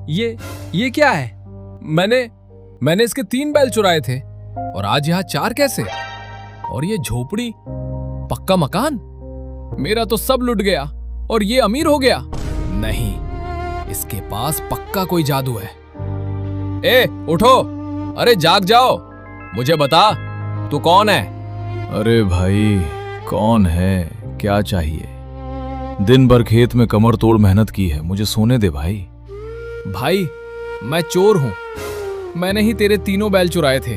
ये क्या है? मैंने इसके 3 बैल चुराए थे और आज यहाँ 4 कैसे? और ये झोपड़ी, पक्का मकान, मेरा तो सब लुट गया और ये अमीर हो गया। नहीं, इसके पास पक्का कोई जादू है। ए, उठो, अरे जाग जाओ, मुझे बता तू कौन है? अरे भाई, कौन है, क्या चाहिए? दिन भर खेत में कमर तोड़ मेहनत की है, मुझे सोने दे भाई। भाई, मैं चोर हूं। मैंने ही तेरे 3 बैल चुराए थे,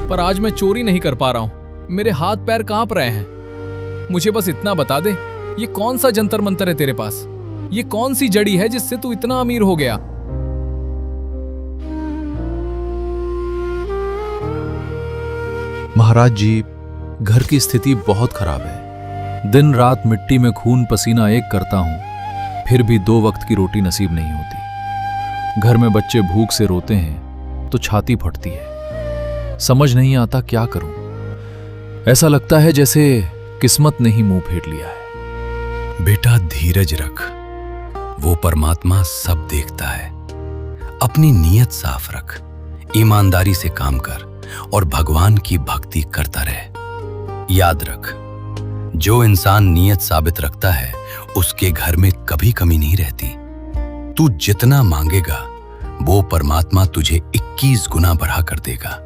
पर आज मैं चोरी नहीं कर पा रहा हूं। मेरे हाथ पैर कांप रहे हैं। मुझे बस इतना बता दे, ये कौन सा जंतर मंतर है तेरे पास? ये कौन सी जड़ी है जिससे तू इतना अमीर हो गया? महाराज जी, घर की स्थिति बहुत खराब है। दिन रात मिट्टी में खून पसीना एक करता हूं, फिर भी 2 वक्त की रोटी नसीब नहीं होती। घर में बच्चे भूख से रोते हैं तो छाती फटती है। समझ नहीं आता क्या करूं। ऐसा लगता है जैसे किस्मत ने ही मुंह फेर लिया है। बेटा धीरज रख, वो परमात्मा सब देखता है। अपनी नीयत साफ रख, ईमानदारी से काम कर और भगवान की भक्ति करता रहे। याद रख, जो इंसान नीयत साबित रखता है उसके घर में कभी कमी नहीं रहती। तू जितना मांगेगा वो परमात्मा तुझे 21 गुना बढ़ा कर देगा।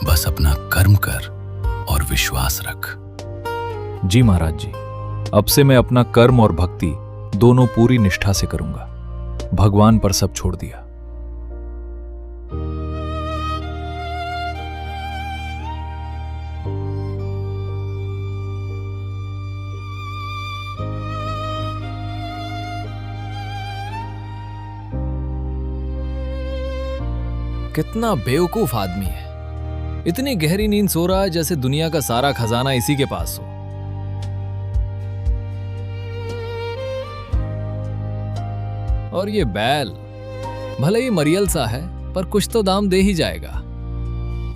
बस अपना कर्म कर और विश्वास रख। जी महाराज जी, अब से मैं अपना कर्म और भक्ति दोनों पूरी निष्ठा से करूंगा। भगवान पर सब छोड़ दिया। कितना बेवकूफ आदमी है। इतनी गहरी नींद सो रहा है जैसे दुनिया का सारा खजाना इसी के पास हो। और ये बैल, भले ही मरियल सा है पर कुछ तो दाम दे ही जाएगा।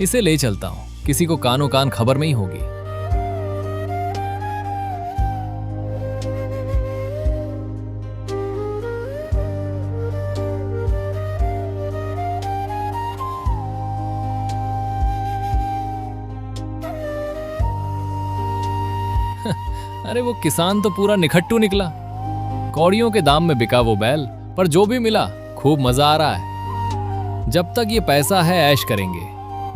इसे ले चलता हूं, किसी को कानो कान खबर नहीं होगी। अरे वो किसान तो पूरा निखट्टू निकला। कौड़ियों के दाम में बिका वो बैल, पर जो भी मिला खूब मजा आ रहा है। जब तक ये पैसा है ऐश करेंगे,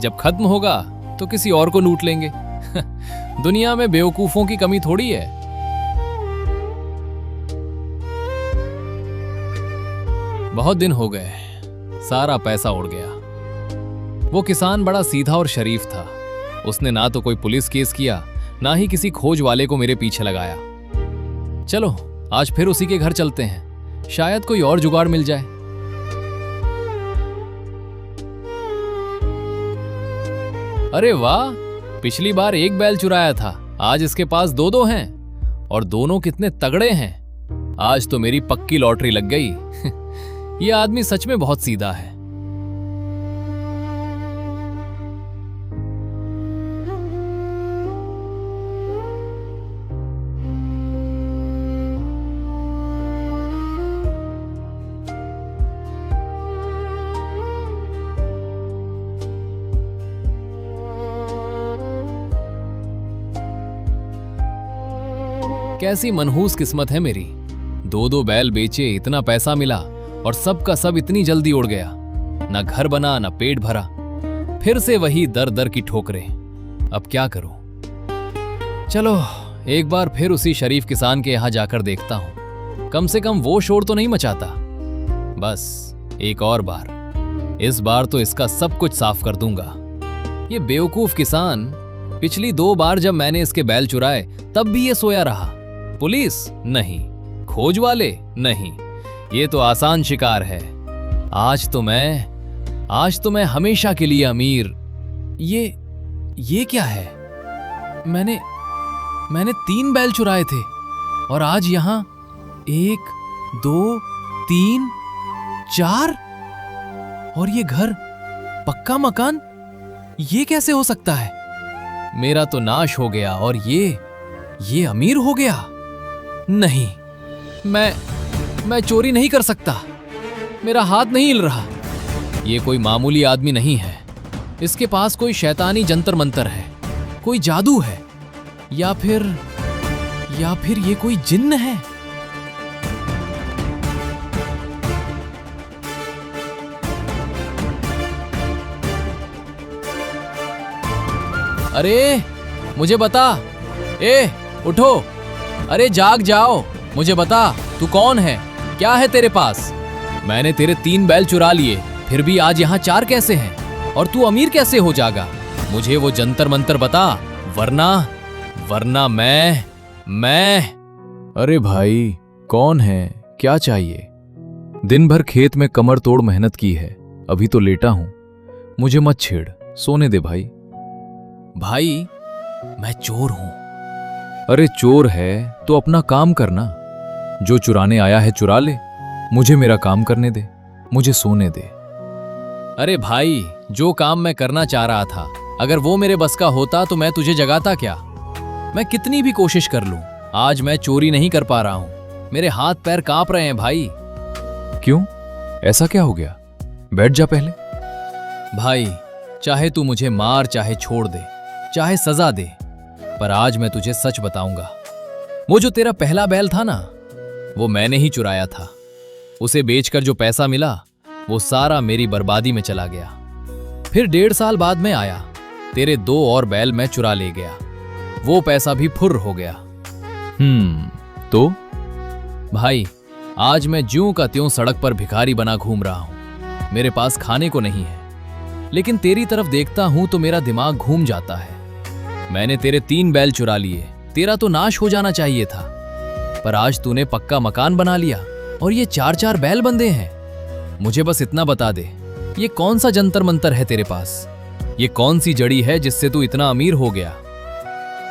जब खत्म होगा तो किसी और को लूट लेंगे। दुनिया में बेवकूफों की कमी थोड़ी है। बहुत दिन हो गए, सारा पैसा उड़ गया। वो किसान बड़ा सीधा और शरीफ था। उसने ना तो कोई पुलिस केस किया, ना ही किसी खोज वाले को मेरे पीछे लगाया। चलो आज फिर उसी के घर चलते हैं, शायद कोई और जुगाड़ मिल जाए। अरे वाह, पिछली बार 1 बैल चुराया था, आज इसके पास 2-2 हैं और दोनों कितने तगड़े हैं। आज तो मेरी पक्की लॉटरी लग गई। ये आदमी सच में बहुत सीधा है। कैसी मनहूस किस्मत है मेरी। 2-2 बैल बेचे, इतना पैसा मिला और सबका सब इतनी जल्दी उड़ गया। ना घर बना, ना पेट भरा। फिर से वही दर दर की ठोकरें। अब क्या करूं? चलो एक बार फिर उसी शरीफ किसान के यहां जाकर देखता हूं। कम से कम वो शोर तो नहीं मचाता। बस एक और बार, इस बार तो इसका सब कुछ साफ कर दूंगा। ये बेवकूफ किसान, पिछली 2 बार जब मैंने इसके बैल चुराए तब भी ये सोया रहा। पुलिस नहीं, खोज वाले नहीं, ये तो आसान शिकार है। आज तो मैं हमेशा के लिए अमीर। ये क्या है? मैंने 3 बैल चुराए थे और आज यहां 1, 2, 3, 4 और ये घर, पक्का मकान। ये कैसे हो सकता है? मेरा तो नाश हो गया और ये अमीर हो गया। नहीं, मैं चोरी नहीं कर सकता। मेरा हाथ नहीं हिल रहा। ये कोई मामूली आदमी नहीं है, इसके पास कोई शैतानी जंतर मंतर है, कोई जादू है, या फिर ये कोई जिन्न है। अरे मुझे बता, उठो, अरे जाग जाओ, मुझे बता तू कौन है, क्या है तेरे पास। मैंने तेरे 3 बैल चुरा लिए, फिर भी आज यहाँ 4 कैसे हैं, और तू अमीर कैसे हो जाएगा। मुझे वो जंतर मंतर बता, वरना मैं। अरे भाई कौन है, क्या चाहिए? दिन भर खेत में कमर तोड़ मेहनत की है, अभी तो लेटा हूं, मुझे मत छेड़, सोने दे भाई। भाई मैं चोर हूं। अरे चोर है तो अपना काम करना, जो चुराने आया है चुरा ले, मुझे मेरा काम करने दे, मुझे सोने दे। अरे भाई, जो काम मैं करना चाह रहा था, अगर वो मेरे बस का होता तो मैं तुझे जगाता क्या। मैं कितनी भी कोशिश कर लूं, आज मैं चोरी नहीं कर पा रहा हूं, मेरे हाथ पैर कांप रहे हैं भाई। क्यों, ऐसा क्या हो गया? बैठ जा पहले। भाई चाहे तू मुझे मार, चाहे छोड़ दे, चाहे सजा दे, पर आज मैं तुझे सच बताऊंगा। वो जो तेरा पहला बैल था ना, वो मैंने ही चुराया था। उसे बेचकर जो पैसा मिला वो सारा मेरी बर्बादी में चला गया। फिर 1.5 साल बाद मैं आया, तेरे 2 और बैल मैं चुरा ले गया, वो पैसा भी फुर्र हो गया। तो भाई आज मैं ज्यों का त्यों सड़क पर भिखारी बना घूम रहा हूं, मेरे पास खाने को नहीं है, लेकिन तेरी तरफ देखता हूं तो मेरा दिमाग घूम जाता है। मैंने तेरे 3 बैल चुरा लिए, तेरा तो नाश हो जाना चाहिए था, पर आज तूने पक्का मकान बना लिया और ये 4-4 बैल बंधे हैं। मुझे बस इतना बता दे, ये कौन सा जंतर मंतर है तेरे पास, ये कौन सी जड़ी है जिससे तू इतना अमीर हो गया।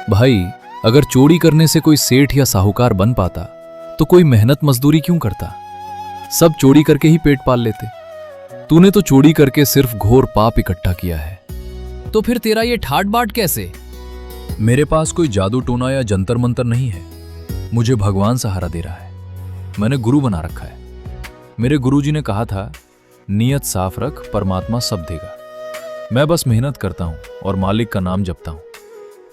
भाई अगर चोरी करने से कोई सेठ या साहूकार बन पाता तो कोई मेहनत मजदूरी क्यों करता? सब चोरी करके ही पेट पाल लेते। तूने तो चोरी करके सिर्फ घोर पाप इकट्ठा किया है। तो फिर तेरा ये ठाट बाट कैसे? मेरे पास कोई जादू टोना या जंतर मंतर नहीं है, मुझे भगवान सहारा दे रहा है, मैंने गुरु बना रखा है। मेरे गुरुजी ने कहा था, नियत साफ रख, परमात्मा सब देगा। मैं बस मेहनत करता हूं और मालिक का नाम जपता हूं।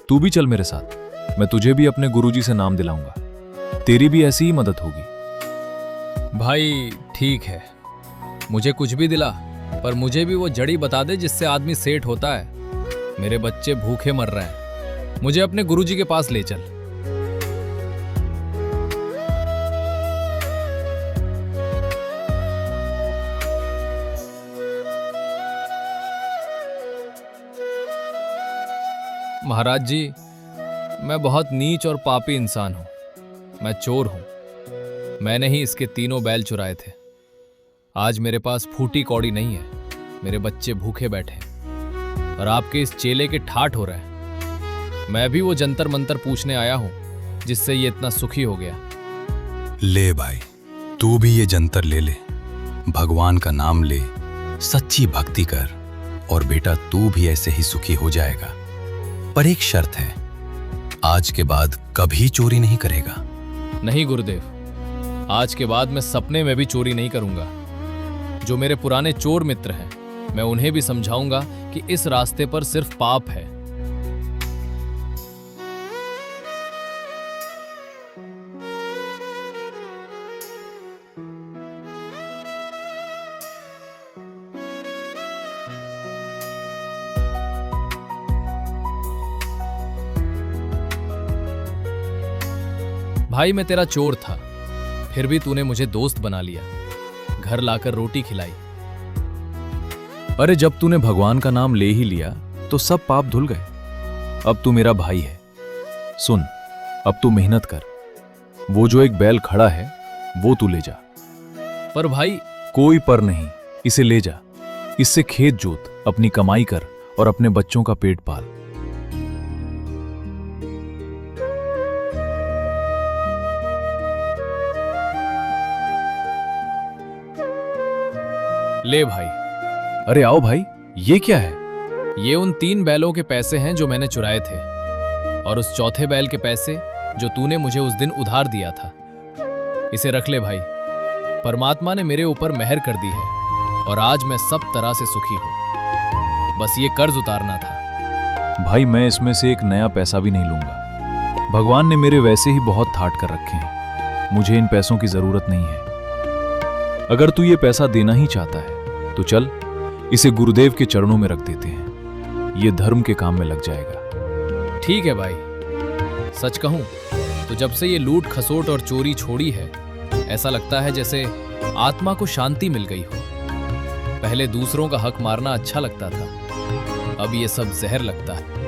तू भी चल मेरे साथ, मैं तुझे भी अपने गुरुजी से नाम दिलाऊंगा, तेरी भी ऐसी ही मदद होगी। भाई ठीक है, मुझे कुछ भी दिला, पर मुझे भी वो जड़ी बता दे जिससे आदमी सेठ होता है। मेरे बच्चे भूखे मर रहे हैं, मुझे अपने गुरुजी के पास ले चल। महाराज जी, मैं बहुत नीच और पापी इंसान हूं, मैं चोर हूं। मैंने ही इसके 3 बैल चुराए थे। आज मेरे पास फूटी कौड़ी नहीं है, मेरे बच्चे भूखे बैठे हैं और आपके इस चेले के ठाठ हो रहे हैं। मैं भी वो जंतर मंतर पूछने आया हूं जिससे ये इतना सुखी हो गया। ले भाई, तू भी ये जंतर ले ले, भगवान का नाम ले, सच्ची भक्ति कर, और बेटा तू भी ऐसे ही सुखी हो जाएगा। पर एक शर्त है, आज के बाद कभी चोरी नहीं करेगा। नहीं गुरुदेव, आज के बाद मैं सपने में भी चोरी नहीं करूंगा। जो मेरे पुराने चोर मित्र हैं, मैं उन्हें भी समझाऊंगा कि इस रास्ते पर सिर्फ पाप है। भाई मैं तेरा चोर था, फिर भी तूने मुझे दोस्त बना लिया, घर लाकर रोटी खिलाई। अरे जब तूने भगवान का नाम ले ही लिया तो सब पाप धुल गए। अब तू मेरा भाई है। सुन, अब तू मेहनत कर, वो जो एक बैल खड़ा है वो तू ले जा। पर भाई, कोई पर नहीं, इसे ले जा, इससे खेत जोत, अपनी कमाई कर और अपने बच्चों का पेट पाल। ले भाई। अरे आओ भाई, ये क्या है? ये उन 3 बैलों के पैसे हैं जो मैंने चुराए थे, और उस चौथे बैल के पैसे जो तूने मुझे उस दिन उधार दिया था। इसे रख ले भाई, परमात्मा ने मेरे ऊपर मेहर कर दी है और आज मैं सब तरह से सुखी हूं। बस ये कर्ज उतारना था। भाई मैं इसमें से एक नया पैसा भी नहीं लूंगा। भगवान ने मेरे वैसे ही बहुत ठाट कर रखे हैं। मुझे इन पैसों की जरूरत नहीं है। अगर तू ये पैसा देना ही चाहता है तो चल, इसे गुरुदेव के चरणों में रख देते हैं। ये धर्म के काम में लग जाएगा। ठीक है भाई। सच कहूं तो जब से ये लूट खसोट और चोरी छोड़ी है, ऐसा लगता है जैसे आत्मा को शांति मिल गई हो। पहले दूसरों का हक मारना अच्छा लगता था, अब ये सब जहर लगता है।